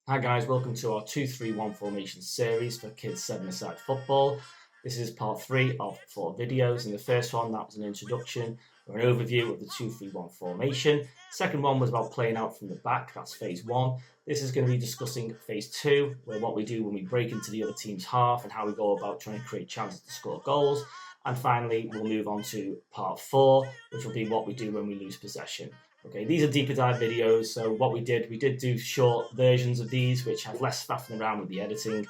Hi guys, welcome to our 2-3-1 formation series for Kids 7-a-side football. This is part 3 of 4 videos. In the first one, that was an introduction or an overview of the 2-3-1 formation. Second one was about playing out from the back, that's phase 1. This is going to be discussing phase 2, where what we do when we break into the other team's half and how we go about trying to create chances to score goals. And finally, we'll move on to part 4, which will be what we do when we lose possession. Okay, these are deeper dive videos. So what we did do short versions of these, which have less faffing around with the editing,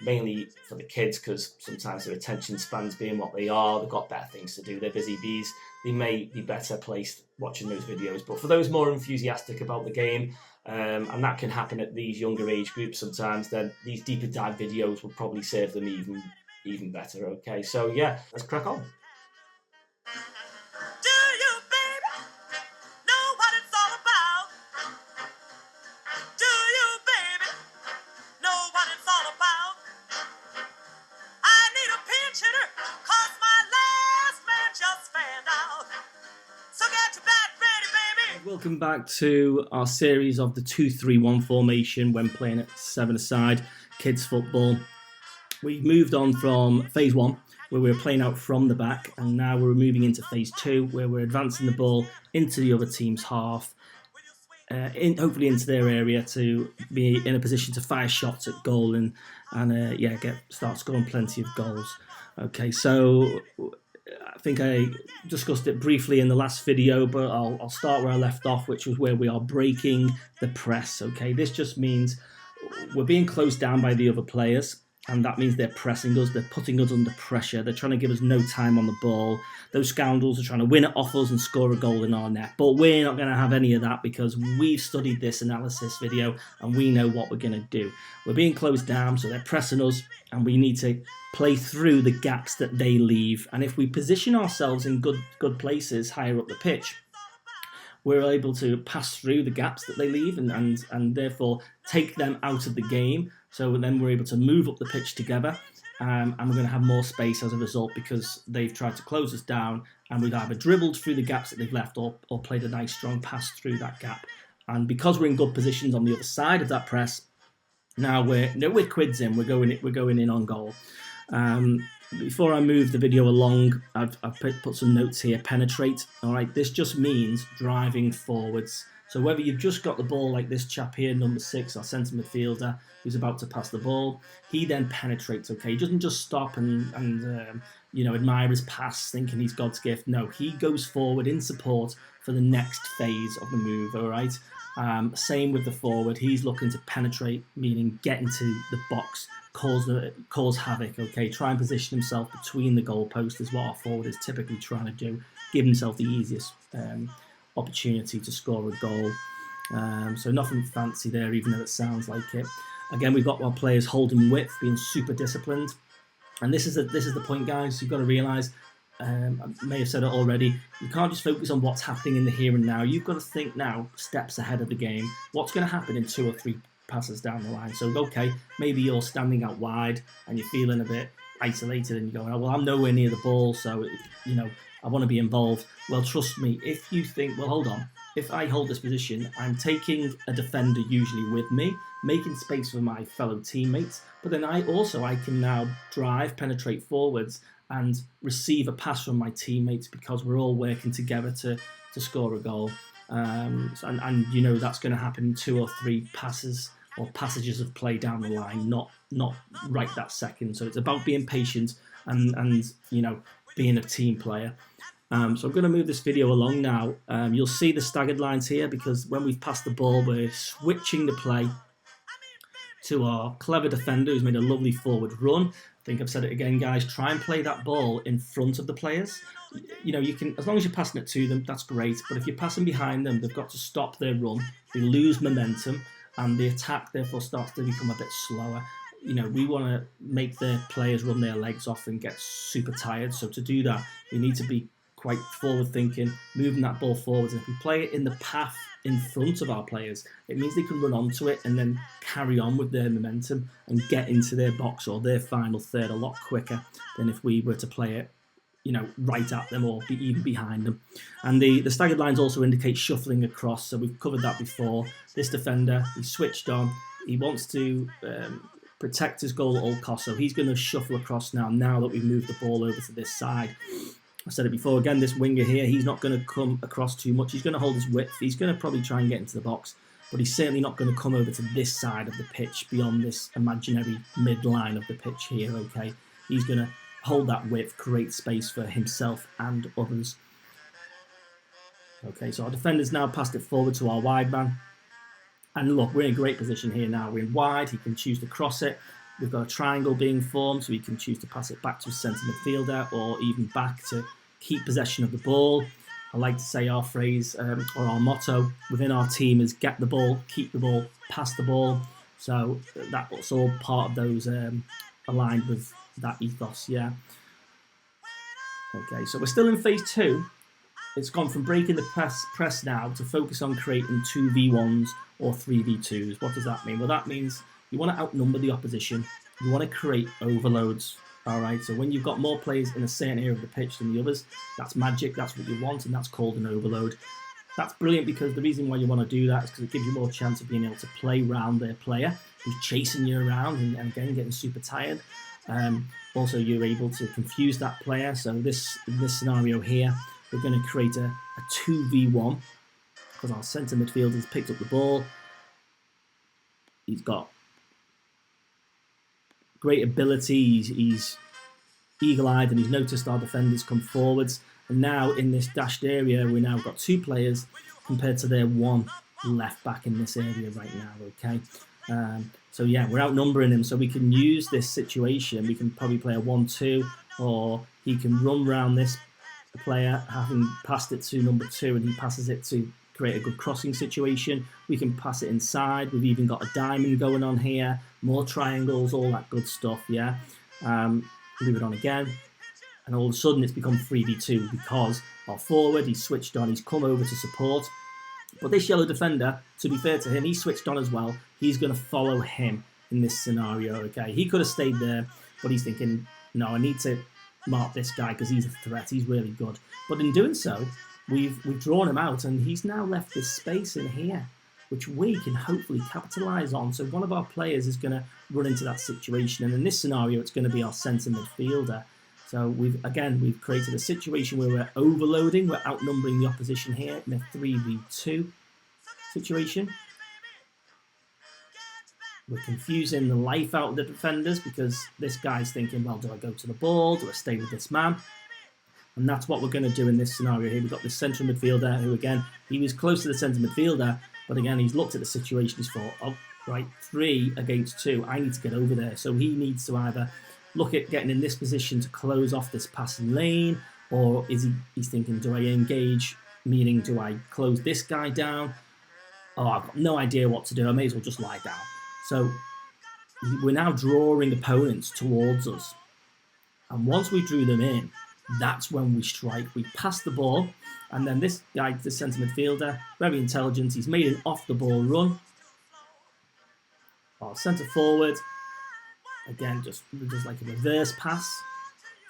mainly for the kids, because sometimes their attention spans being what they are, they've got better things to do, they're busy bees, they may be better placed watching those videos. But for those more enthusiastic about the game, and that can happen at these younger age groups sometimes, then these deeper dive videos will probably serve them even better. Okay, so yeah, let's crack on. Welcome back to our series of the 2-3-1 formation when playing at 7-a-side kids football. We moved on from phase 1, where we were playing out from the back, and now we're moving into phase 2, where we're advancing the ball into the other team's half, hopefully into their area to be in a position to fire shots at goal and start scoring plenty of goals. Okay, so I think I discussed it briefly in the last video, but I'll start where I left off, which was where we are breaking the press. Okay, this just means we're being closed down by the other players, and that means they're pressing us, they're putting us under pressure, they're trying to give us no time on the ball. Those scoundrels are trying to win it off us and score a goal in our net, but we're not going to have any of that because we've studied this analysis video and we know what we're going to do. We're being closed down, so they're pressing us, and we need to play through the gaps that they leave. And if we position ourselves in good places higher up the pitch, we're able to pass through the gaps that they leave and therefore take them out of the game. So then we're able to move up the pitch together, and we're going to have more space as a result because they've tried to close us down, and we've either dribbled through the gaps that they've left or played a nice strong pass through that gap. And because we're in good positions on the other side of that press, now we're quids in, we're going in on goal. Before I move the video along, I've put some notes here. Penetrate. All right, this just means driving forwards. So whether you've just got the ball like this chap here, number 6, our centre midfielder, who's about to pass the ball, he then penetrates. Okay, he doesn't just stop and admire his pass, thinking he's God's gift. No, he goes forward in support for the next phase of the move. All right. Same with the forward. He's looking to penetrate, meaning get into the box, cause havoc. Okay, try and position himself between the goalposts is what our forward is typically trying to do. Give himself the easiest opportunity to score a goal. So nothing fancy there, even though it sounds like it. Again, we've got our players holding width, being super disciplined, and this is the point, guys. You've got to realise. I may have said it already, you can't just focus on what's happening in the here and now. You've got to think now steps ahead of the game. What's going to happen in 2 or 3 passes down the line? So, okay, maybe you're standing out wide and you're feeling a bit isolated and you're going, oh, well, I'm nowhere near the ball, so, I want to be involved. Well, trust me, if you think, well, hold on, if I hold this position, I'm taking a defender usually with me, making space for my fellow teammates, but then I can now drive, penetrate forwards, and receive a pass from my teammates because we're all working together to score a goal. That's going to happen in 2 or 3 passes or passages of play down the line, not right that second. So it's about being patient and being a team player. So I'm going to move this video along now. You'll see the staggered lines here because when we've passed the ball, we're switching the play to our clever defender who's made a lovely forward run. I think I've said it again, guys. Try and play that ball in front of the players. You can, as long as you're passing it to them, that's great. But if you're passing behind them, they've got to stop their run. They lose momentum, and the attack therefore starts to become a bit slower. We want to make the players run their legs off and get super tired. So to do that, we need to be quite forward thinking, moving that ball forwards. And if we play it in the path in front of our players, it means they can run onto it and then carry on with their momentum and get into their box or their final third a lot quicker than if we were to play it right at them or even behind them. And the staggered lines also indicate shuffling across, so we've covered that before. This defender, he switched on, he wants to protect his goal at all costs. So he's going to shuffle across now that we've moved the ball over to this side. I said it before, again, this winger here, he's not going to come across too much. He's going to hold his width. He's going to probably try and get into the box, but he's certainly not going to come over to this side of the pitch beyond this imaginary midline of the pitch here, okay? He's going to hold that width, create space for himself and others. Okay, so our defender's now passed it forward to our wide man. And look, we're in a great position here now. We're in wide, he can choose to cross it. We've got a triangle being formed, so he can choose to pass it back to a centre midfielder or even back to keep possession of the ball. I like to say our phrase or our motto within our team is get the ball, keep the ball, pass the ball. So that's all part of those aligned with that ethos, yeah. Okay, so we're still in phase 2. It's gone from breaking the press now to focus on creating 2v1s or 3v2s. What does that mean? Well, that means you want to outnumber the opposition. You want to create overloads. All right, so when you've got more players in a certain area of the pitch than the others, that's magic, that's what you want, and that's called an overload. That's brilliant because the reason why you want to do that is because it gives you more chance of being able to play around their player who's chasing you around and again, getting super tired. Also, you're able to confuse that player. So in this scenario here, we're going to create a 2v1 because our centre midfielder's picked up the ball. He's got great ability, he's eagle-eyed and he's noticed our defenders come forwards, and now in this dashed area we now got 2 players compared to their 1 left back in this area right now, okay? So yeah, we're outnumbering him, so we can use this situation. We can probably play a 1-2, or he can run around this player having passed it to number 2 and he passes it to create a good crossing situation. We can pass it inside. We've even got a diamond going on here, more triangles, all that good stuff, yeah. Move it on again, and all of a sudden it's become 3v2 because our forward, he's switched on, he's come over to support. But this yellow defender, to be fair to him, he switched on as well. He's going to follow him in this scenario, okay? He could have stayed there, but he's thinking, no, I need to mark this guy because he's a threat, he's really good. But in doing so, we've drawn him out, and he's now left this space in here, which we can hopefully capitalise on. So one of our players is going to run into that situation, and in this scenario, it's going to be our centre midfielder. So we've created a situation where we're overloading, we're outnumbering the opposition here in a 3v2 situation. We're confusing the life out of the defenders because this guy's thinking, well, do I go to the ball? Do I stay with this man? And that's what we're going to do in this scenario here. We've got this central midfielder who, again, he was close to the centre midfielder, but again, he's looked at the situation. He's thought, oh, right, 3 against 2. I need to get over there. So he needs to either look at getting in this position to close off this passing lane, or he's thinking, do I engage, meaning do I close this guy down? Oh, I've got no idea what to do. I may as well just lie down. So we're now drawing opponents towards us. And once we drew them in, that's when we strike. We pass the ball, and then this guy, the centre midfielder, very intelligent. He's made an off-the-ball run. Our centre forward, again, just like a reverse pass,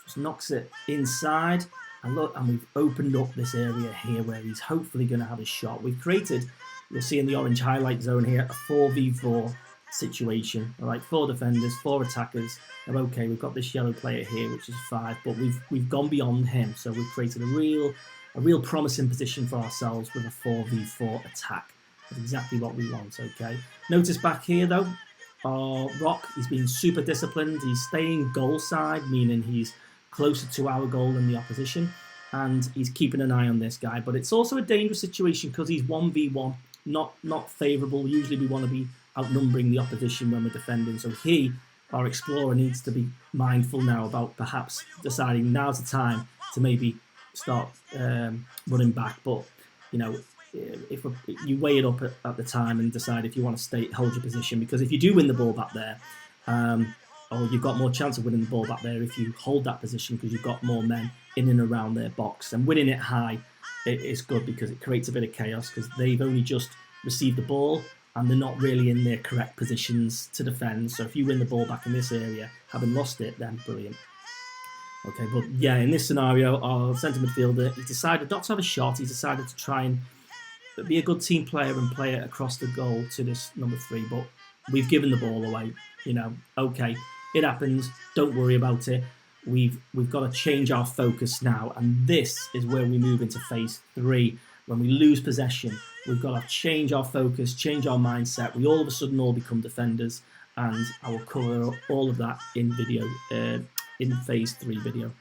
just knocks it inside. And look, and we've opened up this area here where he's hopefully going to have a shot. We've created, you'll see in the orange highlight zone here, a 4v4 situation. All right, 4 defenders, 4 attackers. Now, okay, we've got this yellow player here, which is 5, but we've gone beyond him. So we've created a real promising position for ourselves with a 4v4 attack. That's exactly what we want, okay? Notice back here, though, our Rock is being super disciplined. He's staying goal side, meaning he's closer to our goal than the opposition, and he's keeping an eye on this guy. But it's also a dangerous situation because he's 1v1, not favourable. Usually we want to be outnumbering the opposition when we're defending. So he, our explorer, needs to be mindful now about perhaps deciding now's the time to maybe start running back. But, you know, if you weigh it up at the time and decide if you want to hold your position, because if you do win the ball back there, or you've got more chance of winning the ball back there if you hold that position because you've got more men in and around their box. And winning it high, it is good because it creates a bit of chaos because they've only just received the ball and they're not really in their correct positions to defend. So if you win the ball back in this area, having lost it, then brilliant. Okay, but yeah, in this scenario, our centre midfielder, he decided not to have a shot. He decided to try and be a good team player and play it across the goal to this number 3. But we've given the ball away. You know, okay, it happens. Don't worry about it. We've got to change our focus now, and this is where we move into phase 3. When we lose possession, we've got to change our focus, change our mindset. We all of a sudden all become defenders, and I will cover all of that in video in phase 3 video.